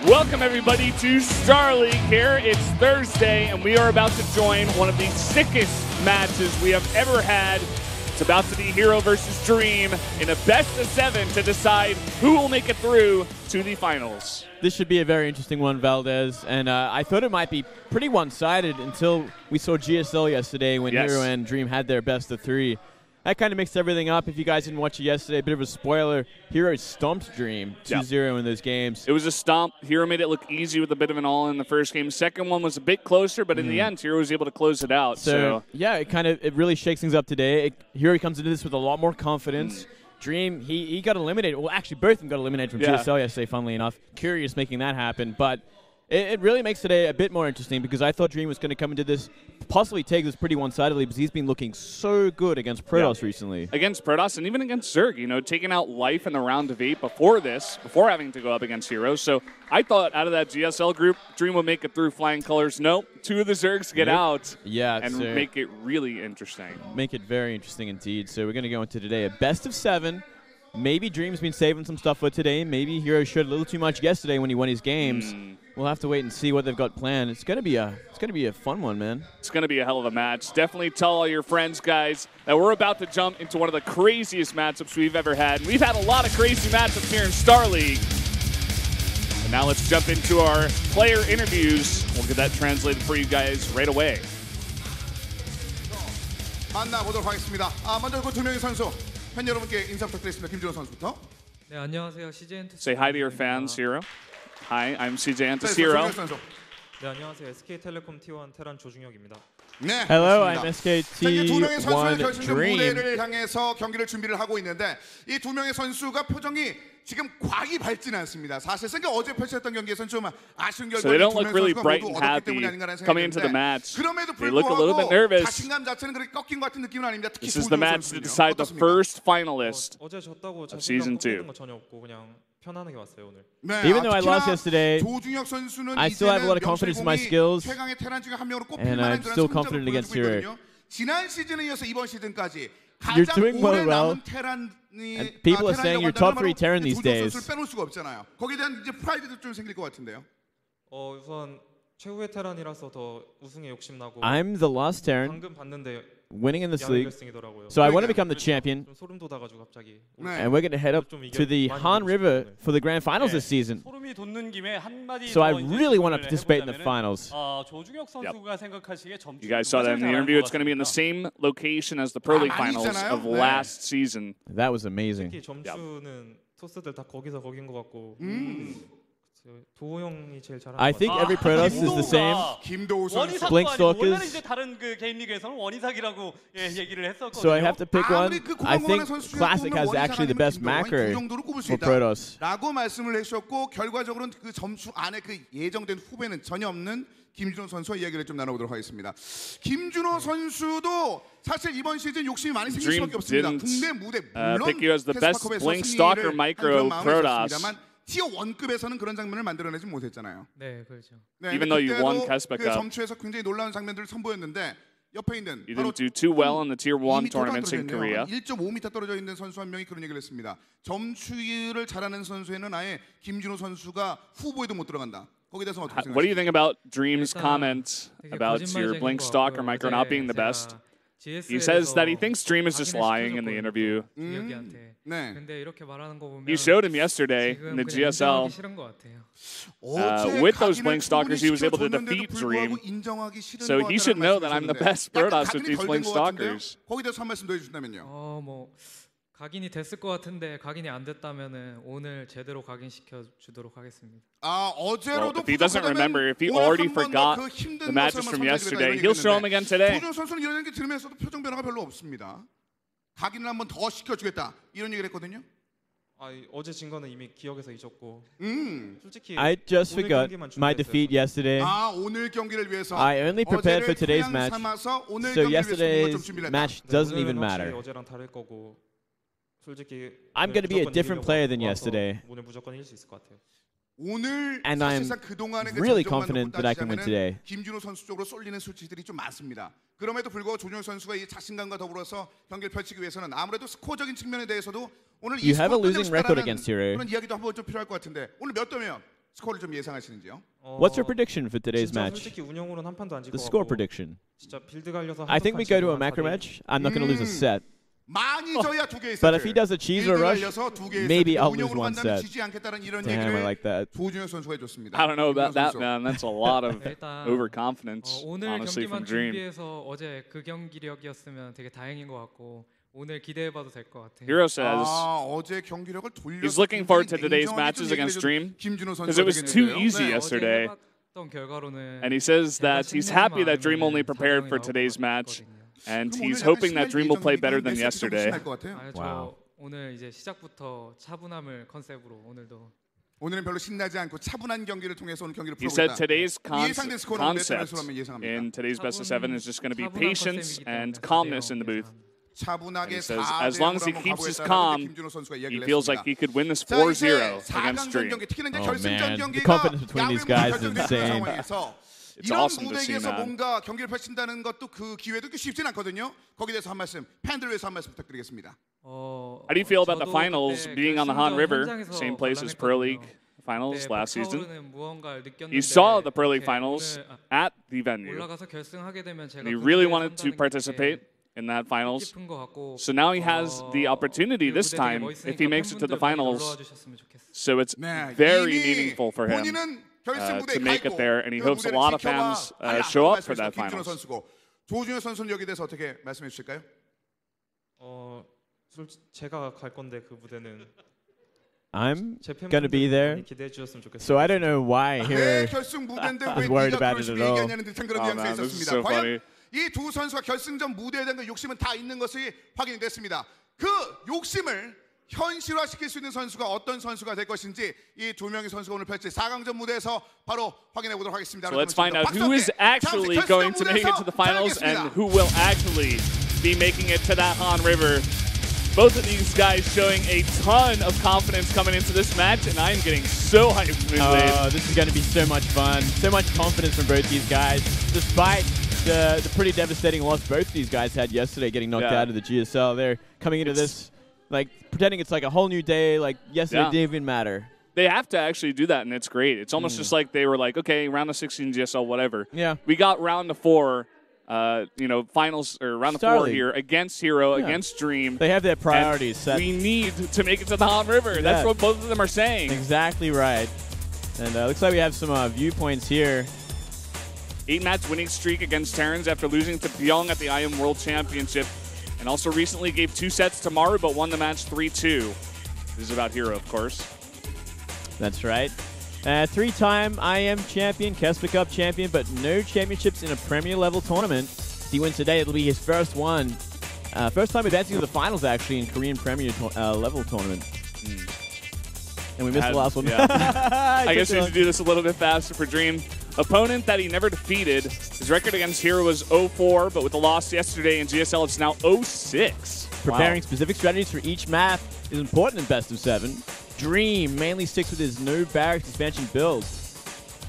Welcome everybody to Star League here. It's Thursday and we are about to join one of the sickest matches we have ever had. It's about to be herO versus Dream in a best-of-7 to decide who will make it through to the finals. This should be a very interesting one, Valdez, and I thought it might be pretty one-sided until we saw GSL yesterday when herO and Dream had their best-of-3. That kind of mixed everything up. If you guys didn't watch it yesterday, a bit of a spoiler, herO stomped Dream 2-0 in those games. It was a stomp. herO made it look easy with a bit of an all in the first game. Second one was a bit closer, but in the end, herO was able to close it out. So yeah, it really shakes things up today. herO comes into this with a lot more confidence. Dream, he got eliminated. Well, actually, both of them got eliminated from GSL yesterday, funnily enough. Curious making that happen, but it really makes today a bit more interesting because I thought Dream was going to come into this, possibly take this pretty one-sidedly because he's been looking so good against Protoss recently. Against Protoss and even against Zerg, you know, taking out Life in the round of 8 before having to go up against herO. So I thought out of that GSL group, Dream would make it through flying colors. Nope, 2 of the Zergs get out and make it really interesting. Make it very interesting indeed. So we're going to go into today a best-of-7. Maybe Dream's been saving some stuff for today. Maybe herO showed a little too much yesterday when he won his games. We'll have to wait and see what they've got planned. It's gonna be a fun one, man. It's gonna be a hell of a match. Definitely tell all your friends, guys, that we're about to jump into one of the craziest matchups we've ever had. And we've had a lot of crazy matchups here in Star League. And now let's jump into our player interviews. We'll get that translated for you guys right away. 만나보도록 하겠습니다. 먼저 그 두 명의 선수 팬 여러분께 인사 부탁드리겠습니다. 김준호 선수부터. 네, 안녕하세요. CJN Say hi to your fans, herO. Hi, I'm CJN herO. 네, 안녕하세요. SK텔레콤 T1 테란 조중혁입니다. 네. Hello, I'm SKT1 두 명의 선수의 결승전 Dream. 무대를 향해서 경기를 준비를 하고 있는데 이 두 명의 선수가 표정이 지금 과히 밝지는 않습니다. 사실상 어제 펼쳤던 경기에서는 좀 아쉬운 결과를 So they don't look really bright and happy coming into the match. They look a little bit nervous. 자신감 자체는 그렇게 꺾인 것 같은 느낌은 아닙니다. 특히 This is the match to decide the first finalist 어제 졌다고 of Season 2. 거 전혀 없고 그냥 편안하게 왔어요, 오늘. Even though I lost yesterday, 조중혁 선수는 I still have a lot of confidence in my skills, 최강의 테란 중에 한 명으로 and I'm still confident against herO. 지난 시즌에 이어서 이번 시즌까지 You're doing 오래 well, 남은 테란이 and people are saying you're top 3 Terran these days. 선수를 빼놓을 수가 없잖아요. 거기에 대한 이제 프라이드도 좀 생길 것 같은데요. 우선 최후의 테란이라서 더 우승에 욕심나고. I'm the last Terran, 방금 봤는데 winning in this league, so I want to become the champion, 소름 돋아가지고 갑자기. and we're going to head up to the Han River for the grand finals this season. 소름이 돋는 김에 한마디 So I really want to participate in the finals. 조중혁 선수가 생각하시기에 점수. You guys saw that in the interview. It's going to be in the same location as the Pro League finals of last season. That was amazing. 특히 점수는 토스들 다 거기서 거긴 것 같고. 도호 형이 제일 잘하는 것 같아요. I think every Protoss is the same. Blink Stalkers. 이제 다른 그 개인 리그에서는 원희삭이라고 얘기를 했었거든요. So I have to pick one. I think Classic has actually the best macro for Protoss. 라고 말씀을 해주셨고 결과적으로는 그 점수 안에 그 예정된 후배는 전혀 없는 김준호 선수와 이야기를 좀 나눠보도록 하겠습니다. 김준호 선수도 사실 이번 시즌 욕심이 많이 생길 수밖에 없습니다. 국내 무대 물론 pick you as the best Blink Stalker micro Protoss. 티어 1급에서는 그런 장면을 만들어내지 못했잖아요. 네, 그렇죠. 네, Even though you won Kespa 그 Cup, 점추에서 굉장히 놀라운 장면들을 선보였는데 옆에 있는 you didn't do too well in the Tier 1 tournaments in Korea. 1.5m 떨어져 있는 선수 한 명이 그런 얘기를 했습니다. 점추를 잘하는 선수에는 아예 김준호 선수가 후보에도 못 들어간다. 거기에 대해서 어떻게 생각하세요? What do you think about Dream's comment about your Blink Stalker micro not being the best? He says that he thinks Dream is just lying in the interview. He showed him yesterday in the GSL. With those Blink Stalkers, he was able to defeat Dream. So he should know that I'm the best Protoss with these Blink Stalkers. 거기에 대해서 한 말씀 더 해주신다면요. 각인이 됐을 것 같은데 각인이 안 됐다면은 오늘 제대로 각인시켜 주도록 하겠습니다. Well, if he doesn't remember, if he already forgot the matches from yesterday, he'll show him again today. 조준 선수는 이런 얘기 들으면서도 표정 변화가 별로 없습니다. 각인을 한번 더 시켜주겠다 이런 얘기를 했거든요. 어제 진 거는 이미 기억에서 잊었고. 솔직히 I just forgot my defeat yesterday. 오늘 경기를 위해서 I only prepared for today's match, so yesterday's match doesn't even matter. 어제랑 다를 거고. 솔직히 I'm going to be a different player than yesterday. 오늘 무조건 이길 수 있을 것 같아요. And I'm really confident that I can win today. 김준호 선수 쪽으로 쏠리는 수치들이 좀 많습니다. 그럼에도 불구하고 조준혁 선수가 이 자신감과 더불어서 경기를 펼치기 위해서는 아무래도 스코어적인 측면에 대해서도 오늘 You have a losing record against herO. 그런 이야기도 한번 좀 필요할 것 같은데 오늘 몇 도면 스코어를 좀 예상하시는지요? What's your prediction for today's match? 솔직히 운영으로는 한 판도 안 The score 같고 prediction. 진짜 빌드 갈려서 I think we go to a macro match. I'm not going to lose a set. 많이 져야 두 개의 세트. But if he does a cheese or rush, maybe I'll lose one set. 지지 않겠다는 이런 Damn, I 얘기를 like that. 조준현 선수가 해줬습니다. I don't know about that, man. That's a lot of 일단 overconfidence, 오늘 honestly, 경기만 from Dream. 준비해서 어제 그 경기력이었으면 되게 다행인 것 같고 오늘 기대해봐도 될 것 같아요. herO says 어제 경기력을 돌려서 he's looking forward to today's matches against Dream because it was too easy yesterday. And he says that he's happy that Dream only prepared for today's match, and he's hoping that Dream will play better than yesterday. Wow. 오늘 이제 시작부터 차분함을 컨셉으로 오늘도. 오늘은 별로 신나지 않고 차분한 경기를 통해서 오늘 경기를 He 풀고 said 있다. today's 예상된 스코어는 몇 점을 concept 예상합니다. in today's best of 7 is just going to be patience and calmness in the booth. 차분하게 He says as long as he keeps his calm, he feels like he could win this 자, 4-0 이제 against Dream. 경기, 특히나 이제 Oh, 결승전 man. The 경기가 confidence between these guys is 야구의 insane. 상황에서 It's 이런 awesome to see, 무대에서 man. 뭔가 경기를 펼친다는 것도 그 기회도 쉽진 않거든요. 거기에 대해서 한 말씀, 팬들 위해서 한 말씀 부탁드리겠습니다. How do you feel about the finals being on the Han River, same place as Pro League finals last season? You saw the Pro League finals at the venue, and he really wanted to participate in that finals. So now he has the opportunity this time if he makes it to the finals. So it's very meaningful for him to make it there, and he hopes a lot of fans show up for that finals. 조준현 선수는 여기 대해서 어떻게 말씀해 주실까요? 제가 갈 건데 그 무대는 I'm going to be there, so I don't know why here 결승 무대인데 왜 is worried 네가 about 그런 it 식으로 at all. 얘기하냐는 듯한 그런 Oh, 뉘앙스가 man, this is 있었습니다. so 과연 funny. 이 두 선수가 결승전 무대에 대한 그 욕심은 다 있는 것이 확인이 됐습니다. 그 욕심을 현실화시킬 수 있는 선수가 어떤 선수가 될 것인지 이 두 명의 선수가 오늘 펼칠 4강전 무대에서 바로 확인해 보도록 하겠습니다. So let's find out who is actually going to make it to the finals and who will actually be making it to that Han River. Both of these guys showing a ton of confidence coming into this match, and I am getting so hyped for this is going to be so much fun. So much confidence from both these guys, despite the pretty devastating loss both these guys had yesterday, getting knocked out of the GSL. They're coming into this like pretending it's like a whole new day, like yesterday didn't even matter. They have to actually do that, and it's great. It's almost just like they were like, okay, round of 16 GSL, whatever. Yeah. We got round of 4, finals, or round of 4 here against herO, against Dream. They have their priorities set. We need to make it to the Han River. That's what both of them are saying. Exactly right. And looks like we have some viewpoints here. 8-match winning streak against Terrans after losing to Byung at the IM World Championship. And also recently gave 2 sets to Maru, but won the match 3-2. This is about herO, of course. That's right. 3-time IM champion, Casper Cup champion, but no championships in a Premier level tournament. If he wins today, it'll be his first one. First time advancing to the finals, actually, in Korean Premier level tournament. And we missed the last one. Yeah. I guess we have to do this a little bit faster for Dream. Opponent that he never defeated. His record against herO was 0-4, but with the loss yesterday in GSL, it's now 0-6. Preparing specific strategies for each map is important in best of 7. Dream mainly sticks with his no barracks expansion build.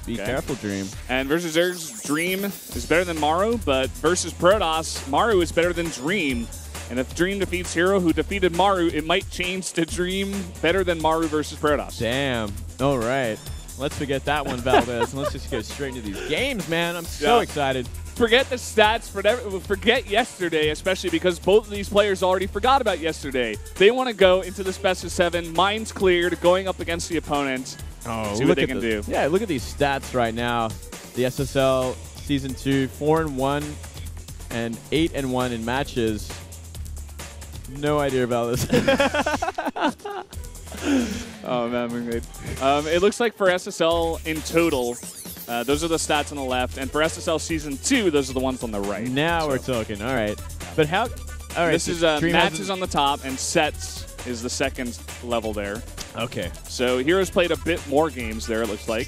Be careful, Dream. And versus Erg's Dream is better than Maru, but versus Protoss, Maru is better than Dream. And if Dream defeats herO, who defeated Maru, it might change to Dream better than Maru versus Protoss. Damn. All right. Let's forget that one, Valdez, and let's just go straight into these games, man. I'm so excited. Forget the stats, forget yesterday, especially because both of these players already forgot about yesterday. They want to go into this best of 7, minds cleared, going up against the opponent, see what they can do. Yeah, look at these stats right now. The SSL Season 2, 4-1 and 8-1 in matches. No idea about this. Oh, man, we're good. It looks like for SSL in total, those are the stats on the left, and for SSL Season 2, those are the ones on the right. Now we're talking. All right. But how... All right. This is matches on the top, and sets is the second level there. Okay. So herO's played a bit more games there, it looks like.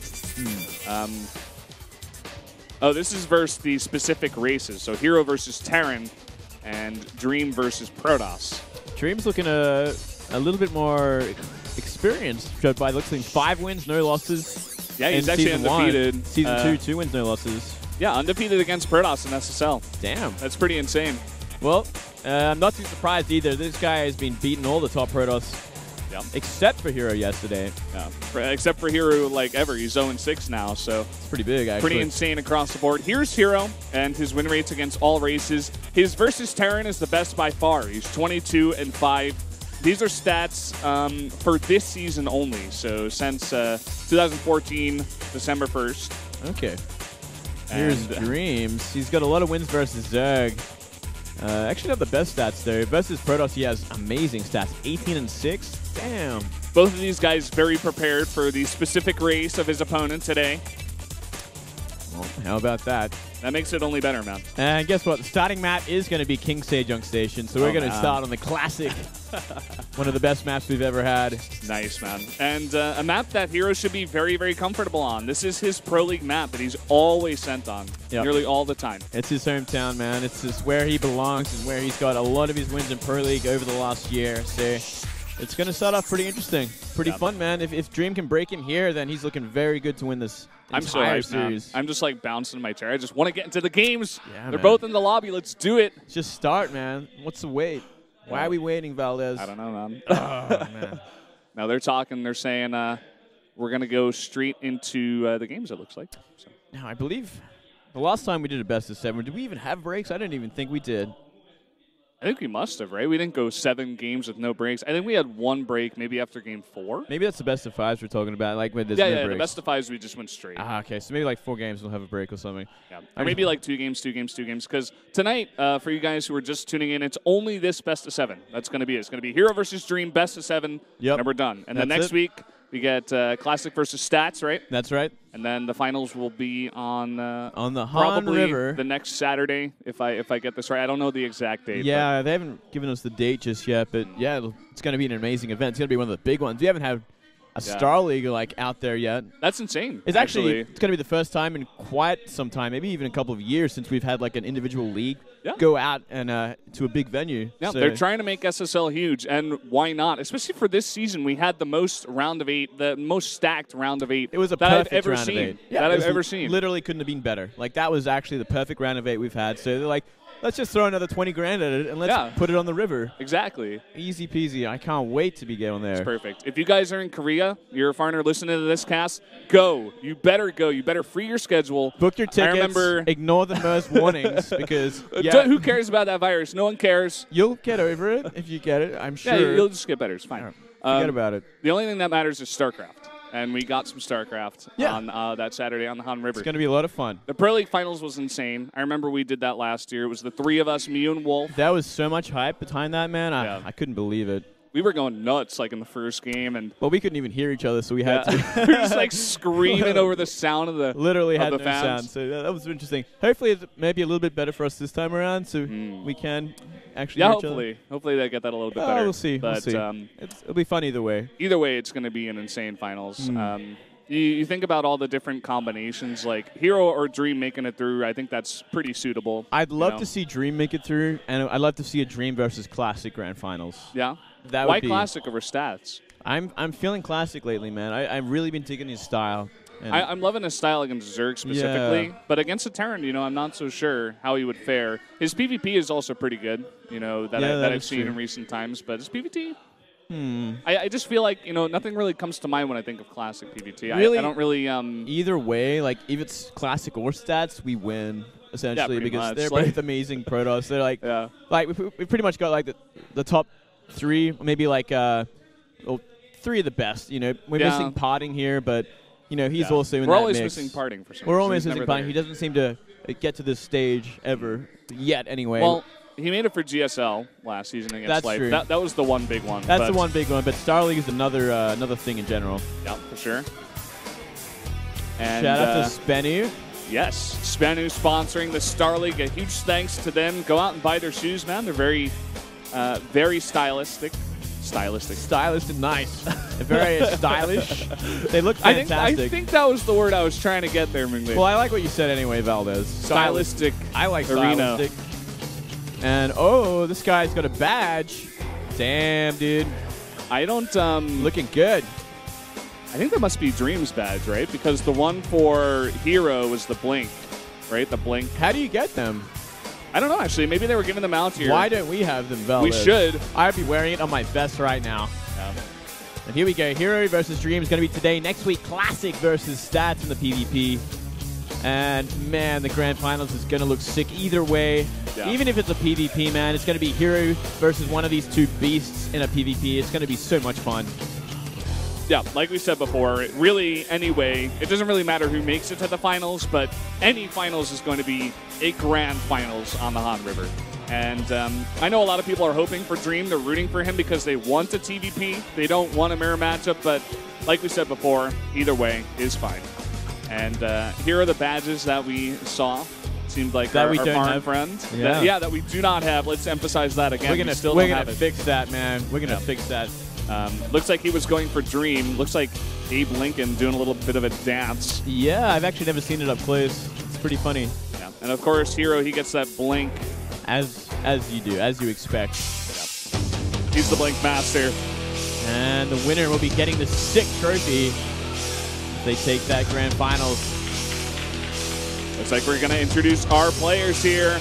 This is versus the specific races. So herO versus Terran, and Dream versus Protoss. Dream's looking a little bit more experienced, judged by looks like 5 wins, no losses. Yeah, he's actually undefeated. Season 2, 2 wins, no losses. Yeah, undefeated against Protoss in SSL. Damn. That's pretty insane. Well, I'm not too surprised either. This guy has been beating all the top Protoss Yeah. except for herO yesterday. Yeah. Except for herO, like ever. He's 0-6 now, so It's pretty big, actually. pretty insane across the board. Here's herO and his win rates against all races. His versus Terran is the best by far. He's 22-5. These are stats for this season only, so since 2014, December 1st. Okay. Here's Dreams. He's got a lot of wins versus Zerg. Actually not the best stats there. Versus Protoss, he has amazing stats. 18-6. Damn. Both of these guys very prepared for the specific race of his opponent today. Well, how about that? That makes it only better, man. And guess what? The starting map is going to be King Sejong Station, so we're going to start on the classic. One of the best maps we've ever had. Nice, man. And a map that herO should be very, very comfortable on. This is his Pro League map that he's always sent on, nearly all the time. It's his hometown, man. It's just where he belongs and where he's got a lot of his wins in Pro League over the last year. So it's going to start off pretty interesting. Pretty fun, man. If Dream can break in here, then he's looking very good to win this entire series. I'm just like bouncing in my chair. I just want to get into the games. Yeah, They're both in the lobby. Let's do it. Just start, man. What's the wait? Why are we waiting, Valdez? I don't know, man. Oh, man. Now they're talking. They're saying we're going to go straight into the games, it looks like. So. Now, I believe the last time we did a best of 7, did we even have breaks? I didn't even think we did. I think we must have, right? We didn't go 7 games with no breaks. I think we had 1 break maybe after game 4. Maybe that's the best of 5s we're talking about, like with this Yeah, no the breaks. best of 5s we just went straight. Ah, okay. So maybe like 4 games we'll have a break or something. Yeah. Or maybe like 2 games. Because tonight, for you guys who are just tuning in, it's only this best of 7. That's going to be it. It's going to be herO versus Dream, best of 7, and we're done. And then next week, we get Classic versus Stats, right? That's right. And then the finals will be on the Han probably River. the next Saturday, if I get this right. I don't know the exact date. Yeah, they haven't given us the date just yet, but yeah, it's going to be an amazing event. It's going to be one of the big ones. We haven't had a Star League like out there yet. That's insane. It's actually it's going to be the first time in quite some time, maybe even a couple of years, since we've had like an individual league go out and to a big venue. Yeah, so they're trying to make SSL huge, and why not? Especially for this season, we had the most round of 8, the most stacked round of 8 it was a that I've perfect ever round seen. of 8. Yeah, that I've ever seen. Literally couldn't have been better. Like that was actually the perfect round of 8 we've had. So they're like, let's just throw another 20 grand at it and let's put it on the river. Exactly. Easy peasy. I can't wait to be going there. It's perfect. If you guys are in Korea, you're a foreigner listening to this cast, go. You better go. You better free your schedule. Book your tickets. I remember ignore the MERS warnings because who cares about that virus? No one cares. You'll get over it if you get it. I'm sure. Yeah, you'll just get better. It's fine. Forget about it. The only thing that matters is Starcraft. And we got some Starcraft on that Saturday on the Han River. It's going to be a lot of fun. The Pro League Finals was insane. I remember we did that last year. It was the 3 of us, me and Wolf. That was so much hype behind that, man. I couldn't believe it. We were going nuts like in the first game. And well, we couldn't even hear each other, so we had to. We were just like screaming over the sound of the Literally had the no fans. sound. So that was interesting. Hopefully it's maybe a little bit better for us this time around, so we can actually hear each other. Hopefully they get that a little bit better. We'll see. But, we'll see. It'll be fun either way. Either way, it's going to be an insane finals. You think about all the different combinations, like herO or Dream making it through. I think that's pretty suitable. I'd love to see Dream make it through, and I'd love to see a Dream versus Classic Grand Finals. Yeah? That Why would be, Classic over Stats? I'm feeling Classic lately, man. I've really been digging his style. I'm loving his style against Zerg specifically, but against a Terran, I'm not so sure how he would fare. His PvP is also pretty good, that I've seen in recent times, but his PvT... I just feel like, nothing really comes to mind when I think of Classic PvT. Really, I don't really... either way, like, if it's Classic or Stats, we win, essentially, because much. they're both amazing Protoss. They're like, we pretty much got, like, the top 3, maybe, like, 3 of the best, We're missing Potting here, but, he's also in that We're always mix. missing Parting for some reason. We're always missing Potting. He doesn't seem to get to this stage ever, yet, anyway. Well, he made it for GSL last season against That's Life. true. That was the one big one. That's the one big one, but Star League is another thing in general. Yeah, for sure. And shout out to SBENU. Yes, SBENU sponsoring the Star League. A huge thanks to them. Go out and buy their shoes, man. They're very, very stylistic. Stylish and nice. Very stylish. They look fantastic. I think that was the word I was trying to get there, Mingli. Well, I like what you said anyway, Valdez. Stylistic. I like arena. stylistic. And, this guy's got a badge. Damn, dude. I don't... looking good. I think that must be Dream's badge, right? Because the one for herO was the Blink, right? The Blink. How do you get them? I don't know, actually. Maybe they were giving them out here. Why don't we have them, Valdez? We should. I'd be wearing it on my vest right now. And here we go. herO versus Dream is going to be today. Next week, Classic versus Stats in the PvP. And, man, the Grand Finals is going to look sick either way. Yeah. Even if it's a PvP, man, it's going to be herO versus one of these two beasts in a PvP. It's going to be so much fun. Yeah, like we said before, really, anyway, it doesn't really matter who makes it to the finals, but any finals is going to be a grand finals on the Han River. And I know a lot of people are hoping for Dream. They're rooting for him because they want a TVP. They don't want a mirror matchup, but like we said before, either way is fine. And here are the badges that we saw. Seemed like that our don't foreign have. friend. Yeah. That we do not have. Let's emphasize that again. We're gonna fix that, man. We're gonna fix that. Looks like he was going for Dream. Looks like Abe Lincoln doing a little bit of a dance. Yeah, I've actually never seen it up close. It's pretty funny. Yeah. And of course, herO, he gets that blink. As you do, as you expect. Yep. He's the blink master. And the winner will be getting the sick trophy if they take that Grand Finals. Looks like we're going to introduce our players here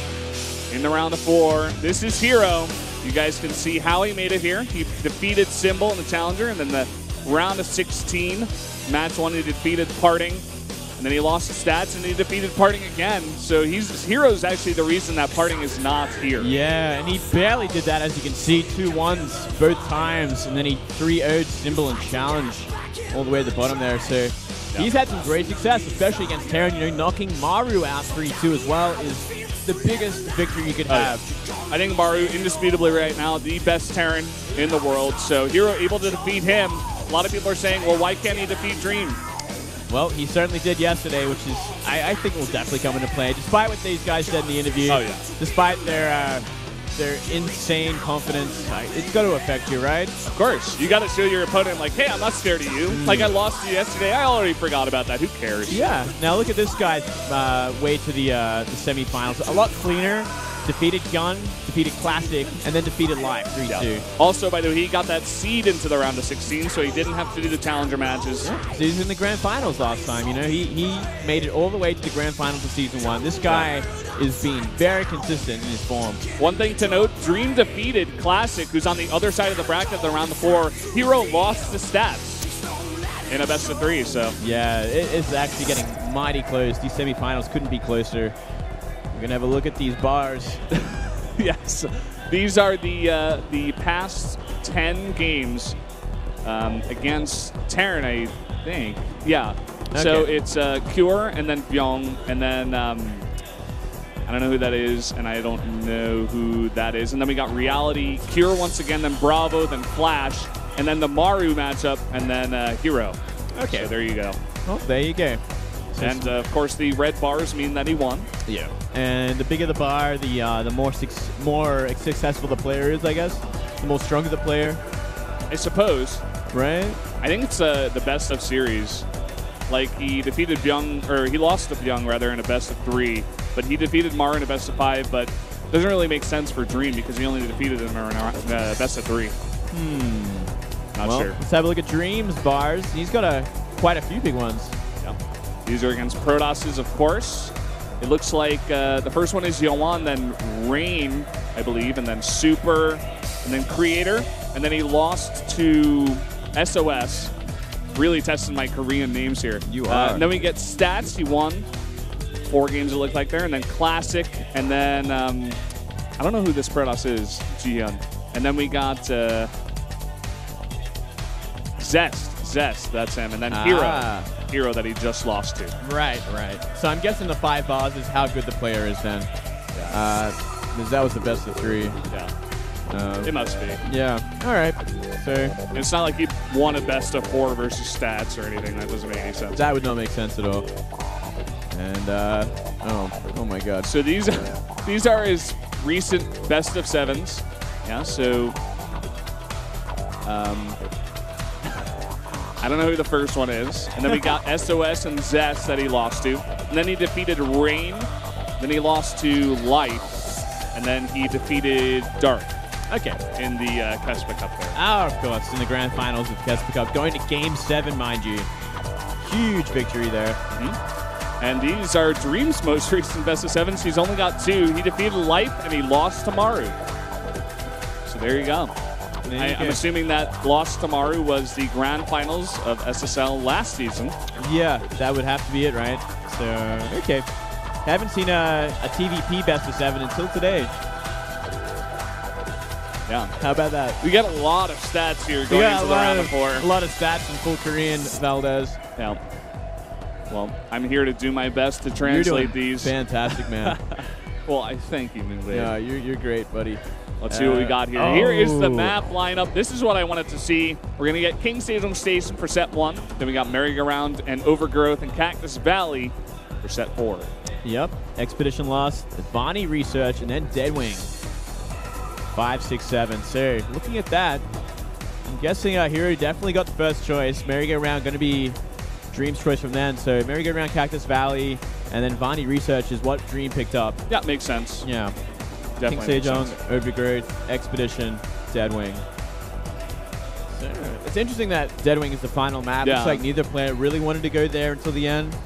in the round of 4. This is herO. You guys can see how he made it here. He defeated Symbol in the Challenger, and then the round of 16, match 1, he defeated Parting. And then he lost to Stats, and he defeated Parting again. So herO's actually the reason that Parting is not here. Yeah, and he barely did that, as you can see. 2 1s both times, and then he 3-0'd Symbol and Challenge all the way at the bottom there. So he's had some great success, especially against Terran. You know, knocking Maru out 3-2 as well is the biggest victory you could have. I think Maru, indisputably right now, the best Terran in the world. So herO able to defeat him. A lot of people are saying, well, why can't he defeat Dream? Well, he certainly did yesterday, which is, I think, will definitely come into play. Despite what these guys said in the interview, despite their insane confidence, it's got to affect you, right? Of course. You got to show your opponent, like, hey, I'm not scared of you. Like I lost to you yesterday. I already forgot about that. Who cares? Yeah. Now look at this guy's way to the semifinals. A lot cleaner. Defeated Gun, defeated Classic, and then defeated Live 3-2. Also, by the way, he got that seed into the round of 16, so he didn't have to do the Challenger matches. Yeah. So he was in the Grand Finals last time. You know, he made it all the way to the Grand Finals of Season 1. This guy is being very consistent in his form. One thing to note, Dream defeated Classic, who's on the other side of the bracket, the round of 4. herO lost to Stats in a best of 3. So yeah, it's actually getting mighty close. These semifinals couldn't be closer. We're gonna have a look at these bars. Yes, these are the past 10 games against Terran, I think. Yeah. Okay. So it's Cure, and then Byung, and then I don't know who that is, and I don't know who that is. And then we got Reality, Cure once again, then Bravo, then Flash, and then the Maru matchup, and then herO. Okay, so there you go. Oh, there you go. And of course, the red bars mean that he won. Yeah. And the bigger the bar, the more successful the player is, I guess. The more stronger the player. I suppose. Right? I think it's the best of series. Like, he defeated Byung, or he lost to Byung, rather, in a best of 3. But he defeated Mar in a best of 5, but it doesn't really make sense for Dream because he only defeated him in a best of 3. Not sure. Let's have a look at Dream's bars. He's got quite a few big ones. Yeah. These are against Protosses, of course. It looks like the first one is Yoan, then Rain, I believe, and then Super, and then Creator. And then he lost to SOS. Really testing my Korean names here. You are. And then we get Stats. He won 4 games, it looked like there. And then Classic. And then I don't know who this Protoss is, Jihyun. And then we got Zest, that's him. And then herO that he just lost to. Right. So I'm guessing the 5 bars is how good the player is then. Yeah. Because that was the best of 3. Yeah. It must be. Yeah. All right. So it's not like he won a best of 4 versus Stats or anything. That doesn't make any sense. That would not make sense at all. And oh my God. So these are his recent best of 7s. Yeah. So I don't know who the first one is. And then we got SOS and Zest that he lost to. And then he defeated Rain. Then he lost to Life. And then he defeated Dark. Okay. In the Kespa Cup there. Oh, of course. In the Grand Finals of Kespa Cup. Going to Game 7, mind you. Huge victory there. Mm-hmm. And these are Dream's most recent best of 7s. He's only got 2. He defeated Life and he lost to Maru. So there you go. happening. I'm assuming that loss to Maru was the grand finals of SSL last season. Yeah, that would have to be it, right? So, okay. Haven't seen a TVP best of 7 until today. Yeah. How about that? We got a lot of stats here going into the round of 4. A lot of stats in full Korean, Valdez. Yeah. Well, I'm here to do my best to translate these. Fantastic, man. Well, I thank you, Moonblade. Yeah, you're great, buddy. Let's see what we got here. Here is the map lineup. This is what I wanted to see. We're going to get King Sejong Station for set 1. Then we got Merry-Go-Round and Overgrowth and Cactus Valley for set 4. Yep. Expedition Lost, Bonnie Research, and then Deadwing. 5, 6, 7. So, looking at that, I'm guessing herO definitely got the first choice. Merry-Go-Round going to be Dream's choice from then. So, Merry-Go-Round, Cactus Valley, and then Bonnie Research is what Dream picked up. Yeah, makes sense. Yeah. Definitely King Sejong, Overgrowth, Expedition, Deadwing. So, it's interesting that Deadwing is the final map. Yeah. Looks like neither player really wanted to go there until the end.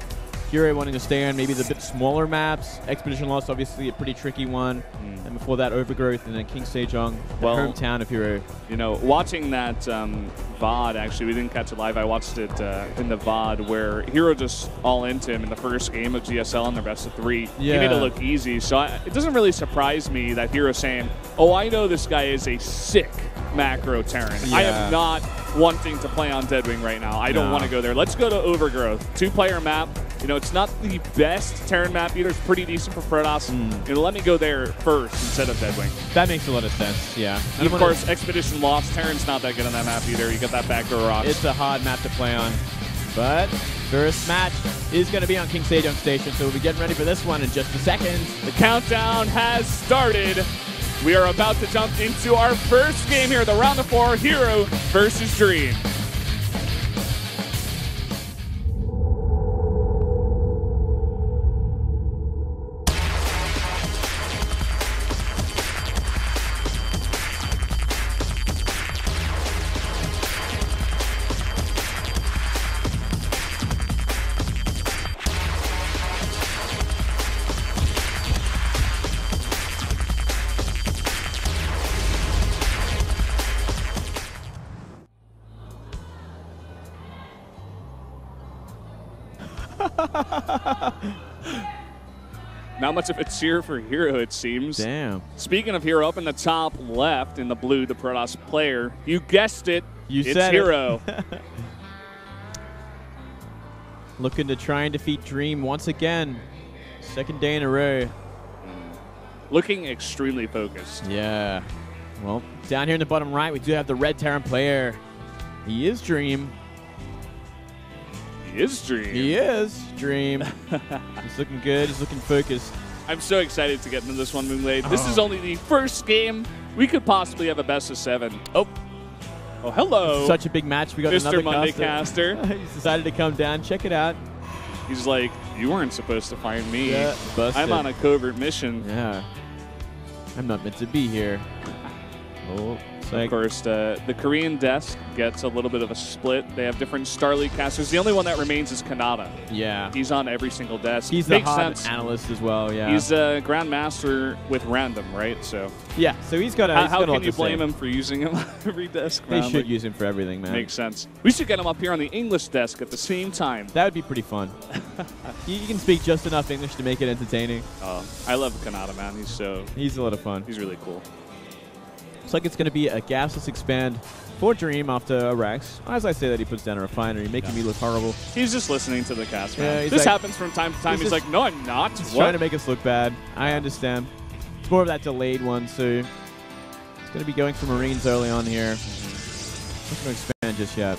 herO wanting to stay on maybe the bit smaller maps. Expedition Lost, obviously a pretty tricky one. And before that, Overgrowth, and then King Sejong, the hometown of herO. You know, watching that VOD, actually, we didn't catch it live. I watched it in the VOD where herO just all into him in the first game of GSL in their best of 3. Yeah. He made it look easy. So it doesn't really surprise me that herO's saying, oh, I know this guy is a sick macro Terran. Yeah. I am not wanting to play on Deadwing right now. I don't want to go there. Let's go to Overgrowth. 2-player map. You know, it's not the best Terran map either. It's pretty decent for Protoss. You know, let me go there first instead of Deadwing. That makes a lot of sense, yeah. And of course, Expedition Lost. Terran's not that good on that map either. You got that backdoor rocks. It's a hard map to play on. But first match is going to be on King Sejong Station, so we'll be getting ready for this one in just a second. The countdown has started. We are about to jump into our first game here, the round of 4, herO versus Dream. Not much of a cheer for herO, it seems. Damn. Speaking of herO, up in the top left in the blue, the Protoss player, you guessed it, it's said herO. Looking to try and defeat Dream once again. Second day in a row. Looking extremely focused. Yeah. Well, down here in the bottom right, we do have the red Terran player. He is Dream. He is Dream. He is Dream. He's looking good. He's looking focused. I'm so excited to get into this one, Moonblade. This is only the first game. We could possibly have a best of 7. Oh, hello. Such a big match. We got Mr. another Monday caster. caster. He's decided to come down. Check it out. He's like, you weren't supposed to find me. Yeah, busted. I'm on a covert mission. Yeah. I'm not meant to be here. Oh, Of course, the Korean desk gets a little bit of a split. They have different StarLeague casters. The only one that remains is Kanata. Yeah. He's on every single desk. He's Makes the hard sense. analyst as well, yeah. He's a Grandmaster with random, right? So yeah, so he's got a how can you blame him for using him on every desk? They round? should use him for everything, man. Makes sense. We should get him up here on the English desk at the same time. That would be pretty fun. You can speak just enough English to make it entertaining. I love Kanata, man. He's a lot of fun. He's really cool. Looks like it's going to be a gasless expand for Dream after a Rex. As I say that, he puts down a refinery, making me look horrible. He's just listening to the cast, man. Yeah, this like, happens from time to time. He's like, no, I'm not. He's What? trying to make us look bad. I understand. It's more of that delayed one, so it's going to be going for Marines early on here. Not going to expand just yet.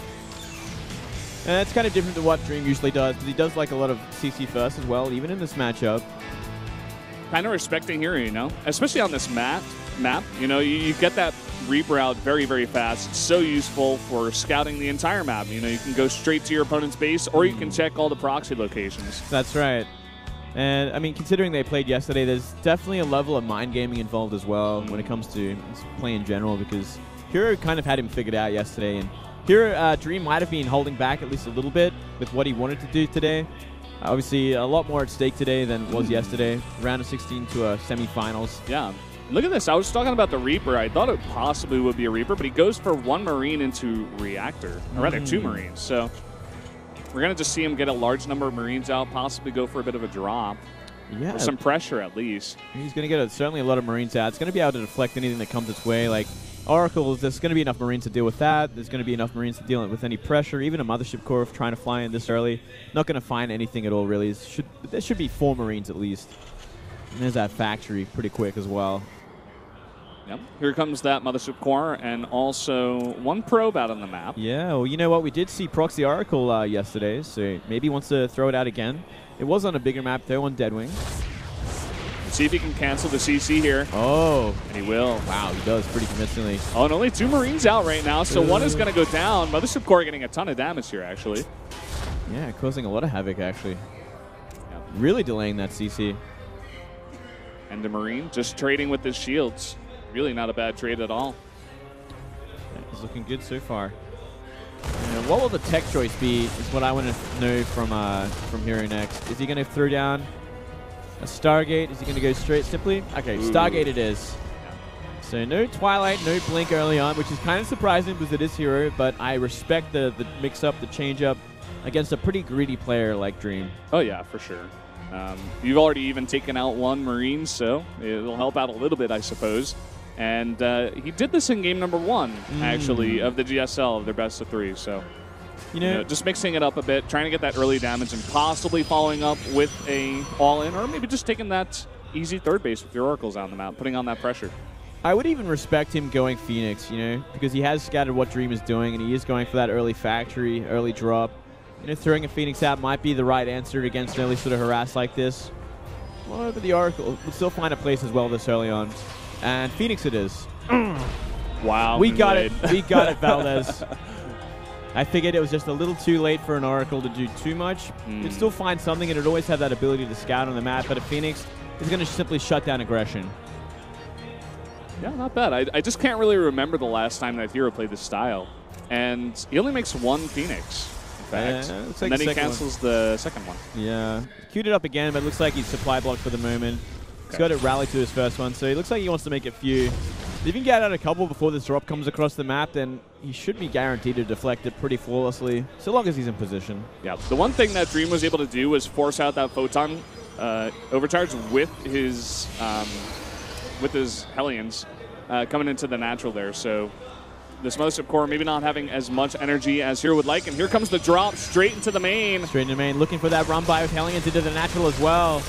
And that's kind of different to what Dream usually does, because he does like a lot of CC first as well, even in this matchup. Kind of respecting herO, you know, especially on this map. You know, you get that Reaper out very, very fast. It's so useful for scouting the entire map. You know, you can go straight to your opponent's base, or you can check all the proxy locations. That's right. And, I mean, considering they played yesterday, there's definitely a level of mind gaming involved as well when it comes to play in general, because herO kind of had him figured out yesterday. And herO, Dream might have been holding back at least a little bit with what he wanted to do today. Obviously, a lot more at stake today than was yesterday. Round of 16 to a semifinals. Yeah. Look at this. I was talking about the Reaper. I thought it possibly would be a Reaper, but he goes for 1 Marine into Reactor, or rather 2 Marines. So we're going to just see him get a large number of Marines out, possibly go for a bit of a drop. Yeah. Or some pressure, at least. He's going to get certainly a lot of Marines out. It's going to be able to deflect anything that comes its way. Like Oracles, there's going to be enough Marines to deal with that. There's going to be enough Marines to deal with any pressure. Even a Mothership Core trying to fly in this early. Not going to find anything at all, really. There should be 4 Marines at least. And there's that factory pretty quick as well. Yep. Here comes that Mothership Core, and also 1 probe out on the map. Yeah, well, you know what? We did see Proxy Oracle yesterday, so maybe he wants to throw it out again. It was on a bigger map, though, on Deadwing. Let's see if he can cancel the CC here. Oh. And he will. Wow, he does pretty convincingly. Oh, and only 2 Marines out right now, so 1 is going to go down. Mothership Core getting a ton of damage here, actually. Yeah, causing a lot of havoc, actually. Yep. Really delaying that CC. And the Marine just trading with his shields. Really not a bad trade at all. Yeah, he's looking good so far. What will the tech choice be is what I want to know from herO next. Is he going to throw down a Stargate? Is he going to go straight simply? Okay, ooh. Stargate it is. So no Twilight, no Blink early on, which is kind of surprising because it is herO, but I respect the mix-up, the change-up against a pretty greedy player like Dream. Oh yeah, for sure. You've already even taken out 1 Marine, so it'll help out a little bit, I suppose. And he did this in game number 1, actually, of the GSL, of their best of 3. So, you know, just mixing it up a bit, trying to get that early damage, and possibly following up with a all-in, or maybe just taking that easy 3rd base with your Oracles on the map, putting on that pressure. I would even respect him going Phoenix, you know, because he has scattered what Dream is doing, and he is going for that early factory, early drop. You know, throwing a Phoenix out might be the right answer against an early sort of harass like this. Well, but the Oracle would still find a place as well this early on. And Phoenix it is. Wow. We got it. We got it, Valdez. I figured it was just a little too late for an Oracle to do too much. You'd still find something, and it'd always have that ability to scout on the map, but a Phoenix is going to simply shut down aggression. Yeah, not bad. I just can't really remember the last time that herO played this style. And he only makes 1 Phoenix. Fact. Yeah, and then he cancels the second one. Yeah. Queued it up again, but it looks like he's supply blocked for the moment. He's got it rallied to his first one, so it looks like he wants to make a few. If he can get out a couple before this drop comes across the map, then he should be guaranteed to deflect it pretty flawlessly, so long as he's in position. Yeah. The one thing that Dream was able to do was force out that Photon overcharge with his Hellions coming into the natural there, so this Mothership Core maybe not having as much energy as herO would like. And here comes the drop straight into the main. Straight into the main, looking for that run by with Hellions into the natural as well.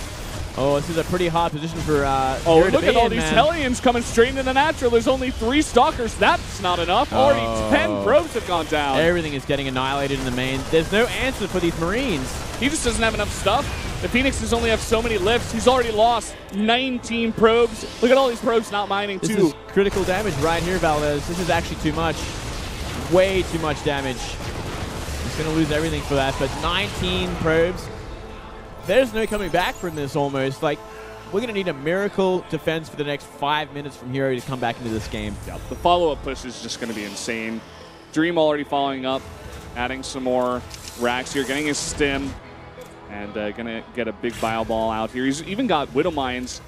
Oh, this is a pretty hard position for oh, look at all these Hellions coming straight into the natural. There's only 3 Stalkers. That's not enough. Already 10 probes have gone down. Everything is getting annihilated in the main. There's no answer for these Marines. He just doesn't have enough stuff. The Phoenixes only have so many lifts. He's already lost 19 probes. Look at all these probes not mining, too. This is critical damage right here, Valdez. This is actually too much. Way too much damage. He's going to lose everything for that, but 19 probes. There's no coming back from this almost. Like, we're going to need a miracle defense for the next 5 minutes from herO to come back into this game. Yeah, the follow-up push is just going to be insane. Dream already following up, adding some more racks here, getting his stim, and going to get a big bio ball out here. He's even got Widow Mines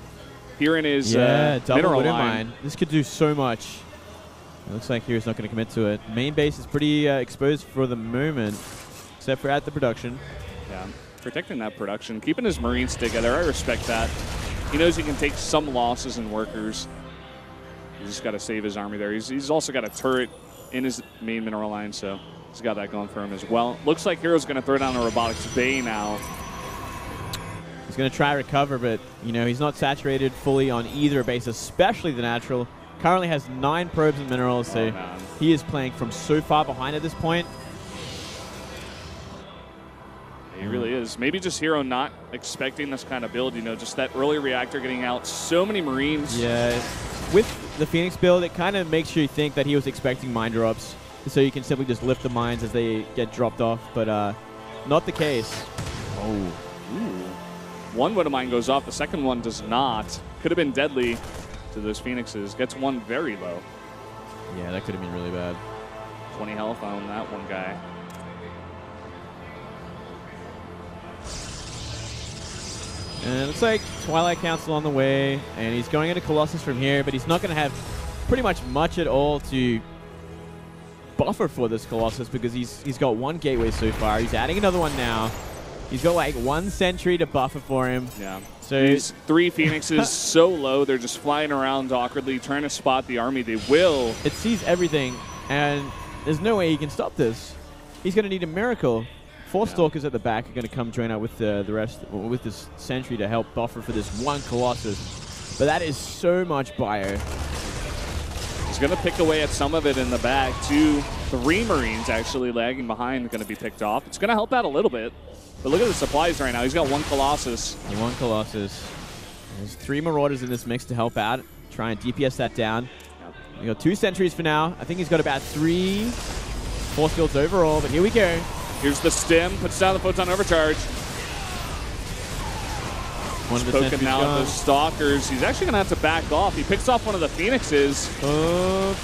here in his double mineral Widow line. Mine. This could do so much. It looks like hero's not going to commit to it. Main base is pretty exposed for the moment, except for at the production. Yeah, protecting that production, keeping his Marines together. I respect that. He knows he can take some losses in workers. He's just got to save his army there. He's also got a turret in his main mineral line, so he's got that going for him as well. Looks like herO's going to throw down a Robotics Bay now. He's going to try to recover, but you know he's not saturated fully on either base, especially the natural. Currently has 9 probes and minerals, so he is playing from so far behind at this point. He really is. Maybe just herO not expecting this kind of build, you know, just that early reactor getting out so many Marines. Yeah, with the Phoenix build, it kind of makes you think that he was expecting mine drops, so you can simply just lift the mines as they get dropped off, but not the case. Oh. Ooh. One Widow Mine goes off, the second one does not. Could have been deadly to those Phoenixes. Gets one very low. Yeah, that could have been really bad. 20 health on that one guy. And it looks like Twilight Council on the way, and he's going into Colossus from here, but he's not going to have pretty much at all to buffer for this Colossus because he's got one gateway so far. He's adding another one now. He's got like one sentry to buffer for him. Yeah. So these 3 Phoenixes so low, they're just flying around awkwardly, trying to spot the army. They will. It sees everything, and there's no way he can stop this. He's going to need a miracle. 4 Stalkers at the back are going to come join up with the rest, with this sentry to help buffer for this one Colossus. But that is so much bio. He's going to pick away at some of it in the back. 2, 3 Marines actually lagging behind, going to be picked off. It's going to help out a little bit. But look at the supplies right now. He's got 1 Colossus. 1 Colossus. There's 3 Marauders in this mix to help out. Try and DPS that down. We got 2 sentries for now. I think he's got about 3 force fields overall, but here we go. Here's the stim, puts down the photon overcharge. One of the poking now at the Stalkers. He's actually going to have to back off. He picks off one of the Phoenixes. Going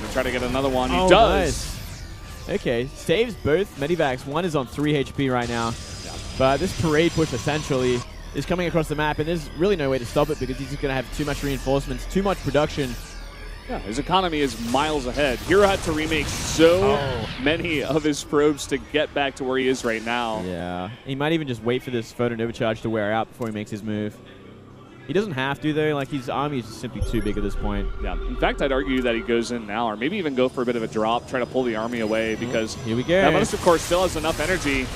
to try to get another one. He does. Nice. Okay, saves both Medivacs. One is on 3 HP right now. Yeah. But this parade push essentially is coming across the map, and there's really no way to stop it because he's just going to have too much reinforcements, too much production. Yeah, his economy is miles ahead. herO had to remake so many of his probes to get back to where he is right now. Yeah, he might even just wait for this photon overcharge to wear out before he makes his move. He doesn't have to, though. Like, his army is just simply too big at this point. Yeah, in fact, I'd argue that he goes in now, or maybe even go for a bit of a drop, try to pull the army away, because here we go. that Monster Core still has enough energy.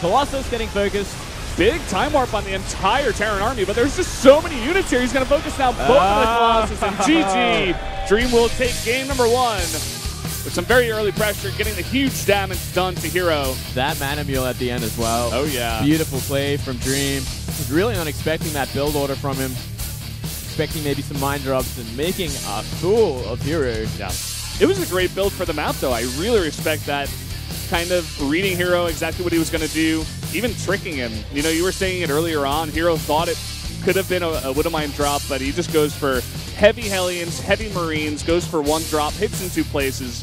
Colossus getting focused. Big time warp on the entire Terran army, but there's just so many units here. He's going to focus now both of the Colossus, and GG. Dream will take game number 1 with some very early pressure, getting the huge damage done to herO. That Mana Mule at the end as well. Oh, yeah. Beautiful play from Dream. Was really not expecting that build order from him. Expecting maybe some mine drops and making a fool of herO. Yeah. It was a great build for the map, though. I really respect that. Kind of reading herO exactly what he was going to do, even tricking him. You know, you were saying it earlier on. herO thought it could have been a Widow Mine drop, but he just goes for heavy Hellions, heavy Marines, goes for 1 drop, hits in 2 places,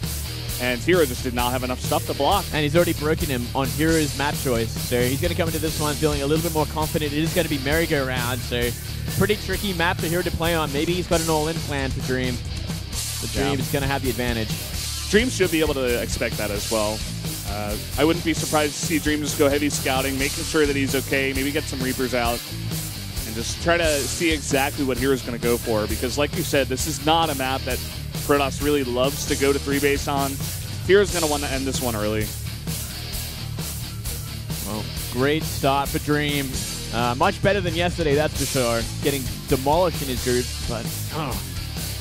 and herO just did not have enough stuff to block. And he's already broken him on herO's map choice, so he's going to come into this one feeling a little bit more confident. It is going to be merry-go-round, so pretty tricky map for herO to play on. Maybe he's got an all-in plan for Dream. The Dream is going to have the advantage. Dream should be able to expect that as well. I wouldn't be surprised to see Dream just go heavy scouting, making sure that he's okay, maybe get some Reapers out, and just try to see exactly what herO's going to go for. Because like you said, this is not a map that Protoss really loves to go to 3 base on. herO's going to want to end this one early. Well, great start for Dream. Much better than yesterday, that's for sure. Getting demolished in his group, but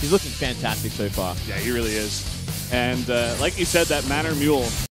he's looking fantastic so far. Yeah, he really is. And like you said, that Mana Mule